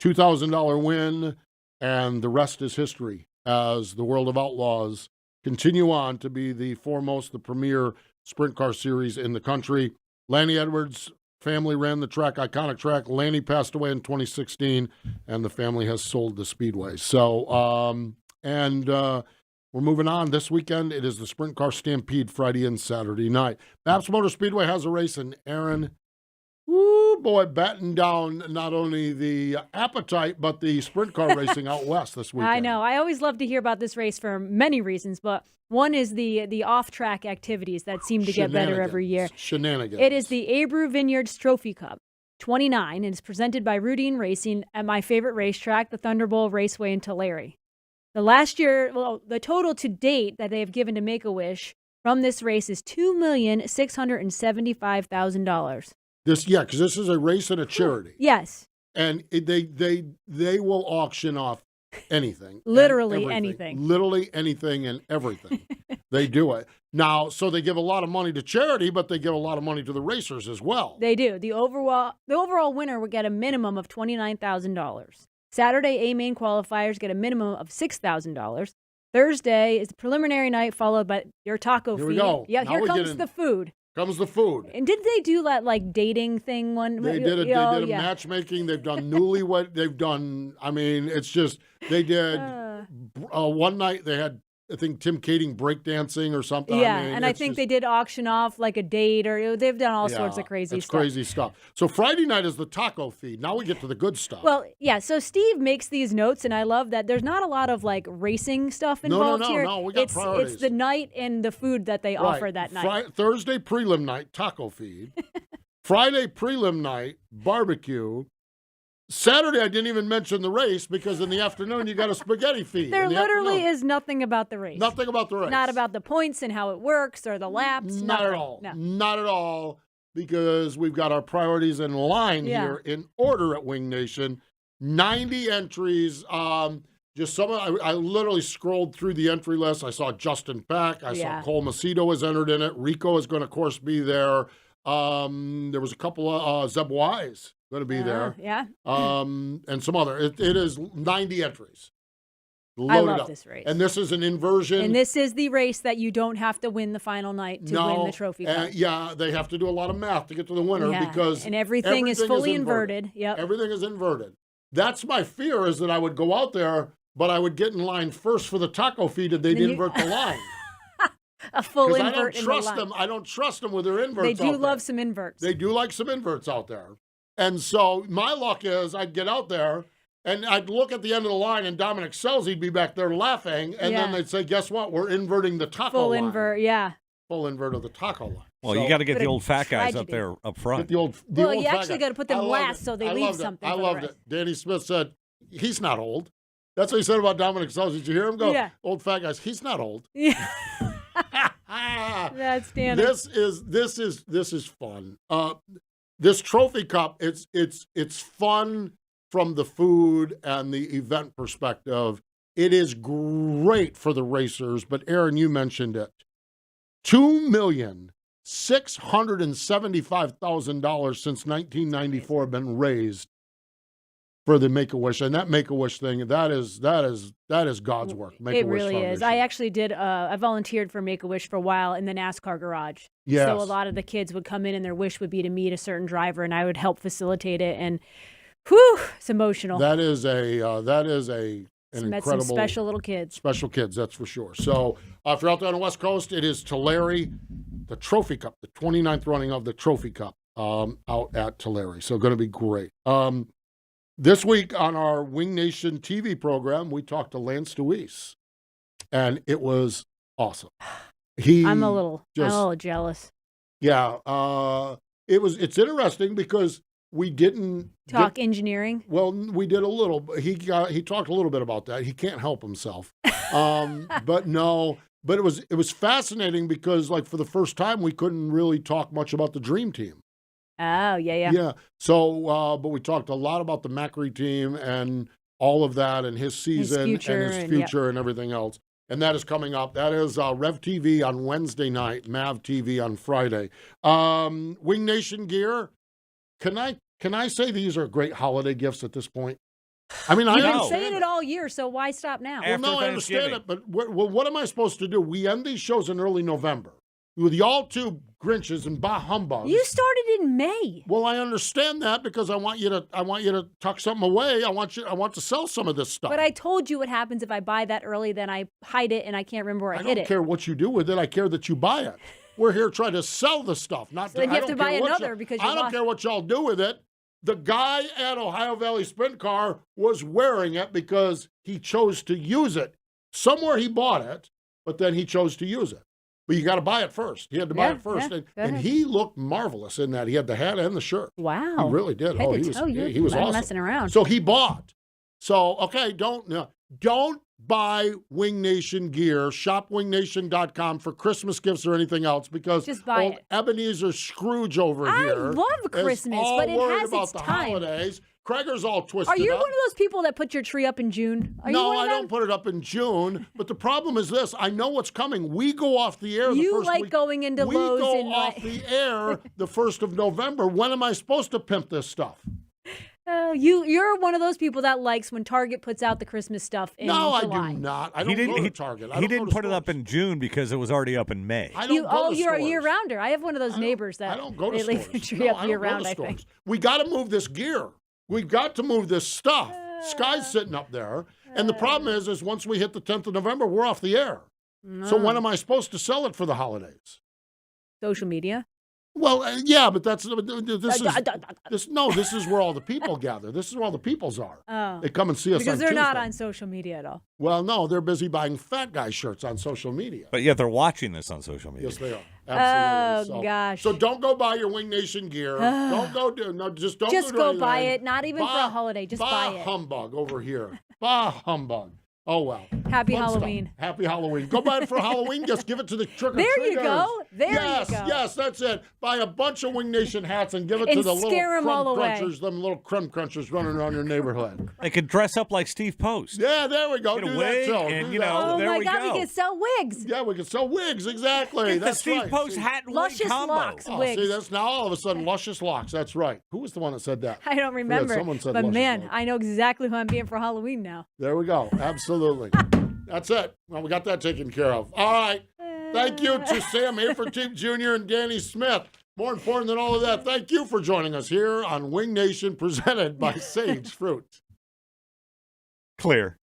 $2,000 win, and the rest is history as the World of Outlaws continue on to be the foremost, the premier sprint car series in the country. Lanny Edwards' family ran the track, iconic track. Lanny passed away in 2016, and the family has sold the speedway. So, we're moving on. This weekend, it is the Sprint Car Stampede Friday and Saturday night. Babs Motor Speedway has a race, and Erin, woo boy, batting down not only the appetite, but the sprint car racing out west this weekend. I know. I always love to hear about this race for many reasons, but one is the off-track activities that seem to get better every year. Shenanigans. It is the Abreu Vineyards Trophy Cup 29, and it's presented by Rudine Racing at my favorite racetrack, the Thunderbolt Raceway in Tulare. The total to date that they have given to Make-A-Wish from this race is $2,675,000. Because this is a race and a charity. Yes. And they will auction off anything. Literally anything. Literally anything and everything. They do it. Now, so they give a lot of money to charity, but they give a lot of money to the racers as well. They do. The overall winner would get a minimum of $29,000. Saturday A main qualifiers get a minimum of $6,000. Thursday is the preliminary night, followed by your taco feed. Here we go. Yeah, Now here we comes get the food. Comes the food. And did they do that like dating thing one? They did a matchmaking. They've done newlywed. They've done. I mean, it's just they did. One night they had, I think, Tim Kading breakdancing or something. Yeah, I mean, and I think they did auction off like a date, or they've done all sorts of crazy stuff. Crazy stuff. So Friday night is the taco feed. Now we get to the good stuff. Well, yeah. So Steve makes these notes, and I love that there's not a lot of like racing stuff involved here. No. We got priorities. It's the night and the food that they offer that night. Thursday prelim night, taco feed. Friday prelim night, barbecue. Saturday, I didn't even mention the race because in the afternoon, you got a spaghetti feed. There literally is nothing about the race. Nothing about the race. Not about the points and how it works or the laps. Not at all. No. Not at all, because we've got our priorities in line here in order at Wing Nation. 90 entries. Just some. I literally scrolled through the entry list. I saw Justin Peck. I saw Cole Macedo was entered in it. Rico is going to, of course, be there. There was a couple of Zeb Wise going to be there. Yeah. And some other. It is 90 entries. I love this race. And this is an inversion. And this is the race that you don't have to win the final night to win the trophy cup. Yeah, they have to do a lot of math to get to the winner because and everything is fully inverted. Yep. Everything is inverted. That's my fear, is that I would go out there, but I would get in line first for the taco feed and they'd invert the line. A full invert in the line. I don't trust them with their inverts. They do love some inverts. They do like some inverts out there. And so my luck is I'd get out there and I'd look at the end of the line and Dominic Sells, he'd be back there laughing. And then they'd say, guess what? We're inverting the taco line. Full invert of the taco line. Well, you got to get the old fat guys up there up front. You actually got to put them last so they leave something. I loved it. Danny Smith said, he's not old. That's what he said about Dominic Sells. Did you hear him go? Yeah. Old fat guys. He's not old. Yeah. That's Danny. This is fun. This trophy cup, it's fun from the food and the event perspective. It is great for the racers, but Erin, you mentioned it. $2,675,000 since 1994 have been raised for the Make-A-Wish, and that Make-A-Wish thing, that is God's work. It really is. I actually did. I volunteered for Make-A-Wish for a while in the NASCAR garage. Yes. So a lot of the kids would come in, and their wish would be to meet a certain driver, and I would help facilitate it. And whew, it's emotional. That is an incredible, some special little kids. Special kids, that's for sure. So if you're out there on the West Coast, it is Tulare, the Trophy Cup, the 29th running of the Trophy Cup out at Tulare. So going to be great. This week on our Wing Nation TV program, we talked to Lance Deweese, and it was awesome. I'm a little jealous. Yeah, it's interesting because we didn't talk engineering. Well, we did a little. He talked a little bit about that. He can't help himself. But no, But it was fascinating because, like, for the first time, we couldn't really talk much about the Dream Team. Oh, yeah. Yeah. So, but we talked a lot about the Macri team and all of that and his season and his future and everything else. And that is coming up. That is Rev TV on Wednesday night, Mav TV on Friday. Wing Nation gear. Can I say these are great holiday gifts at this point? I mean, You've been saying it all year, so why stop now? Well, no, I understand it, but what am I supposed to do? We end these shows in early November with y'all two Grinches and bah humbugs. You started in May. Well, I understand that because I want you to tuck something away. I want to sell some of this stuff. But I told you what happens if I buy that early, then I hide it and I can't remember where I hid it. I don't care what you do with it. I care that you buy it. We're here trying to sell the stuff, not. So then you have to buy another because I don't care what y'all do with it. The guy at Ohio Valley Sprint Car was wearing it because he chose to use it. Somewhere he bought it, but then he chose to use it. But you got to buy it first. He had to buy it first. And he looked marvelous in that. He had the hat and the shirt. Wow. He really did. He was awesome. Messing around. So he bought. So, okay, don't buy Wing Nation gear, shopwingnation.com for Christmas gifts or anything else because just buy it. Ebenezer Scrooge over here. I love Christmas, but it has about its the time. Holidays. Craiger's all twisted Are you up. one of those people that put your tree up in June? No, I don't put it up in June. But the problem is this. I know what's coming. We go off the air the you first like week. going into we Lowe's. We go off the air the 1st of November. When am I supposed to pimp this stuff? You're one of those people that likes when Target puts out the Christmas stuff in July. No, I do not. I don't go to Target. He didn't put it up in June because it was already up in May. You're a year-rounder. I have one of those neighbors that I don't go to they leave the tree up year-round, I think. We got to move this gear. We've got to move this stuff. Sky's sitting up there. And the problem is once we hit the 10th of November, we're off the air. So when am I supposed to sell it for the holidays? Social media? Well, yeah, but this is where all the people gather. This is where all the peoples are. Oh. They come and see us because on they're Tuesday. not on social media at all. Well, no, they're busy buying fat guy shirts on social media. But yet they're watching this on social media. Yes, they are. Absolutely. Oh, gosh. So don't go buy your Wing Nation gear. Don't go Just do go anything. buy it. Not even for a holiday. Just buy it. Humbug over here. Bah humbug. Oh, well. Happy Fun Halloween. Stuff. Happy Halloween. Go buy it for Halloween. Just give it to the trick-or-treaters. There you go. There you go. Yes, that's it. Buy a bunch of Wing Nation hats and give it to the little crumb crunchers, them little crumb crunchers running around your neighborhood. They could dress up like Steve Post. Yeah, there we go. Get Do a wig that, too. and, Oh, there my we God, go. we can sell wigs. Yeah, we can sell wigs, exactly. Get That's the Steve right. Post hat and wig Luscious combo. locks, Oh, wigs. see, that's now all of a sudden luscious locks. That's right. Who was the one that said that? I don't remember. Someone said but luscious man, locks. I know exactly who I'm being for Halloween now. There we go. Absolutely. That's it. Well, we got that taken care of. All right. Thank you to Sam Hafertepe Jr. and Danny Smith. More important than all of that, thank you for joining us here on Wing Nation, presented by Sage Fruit. Clear.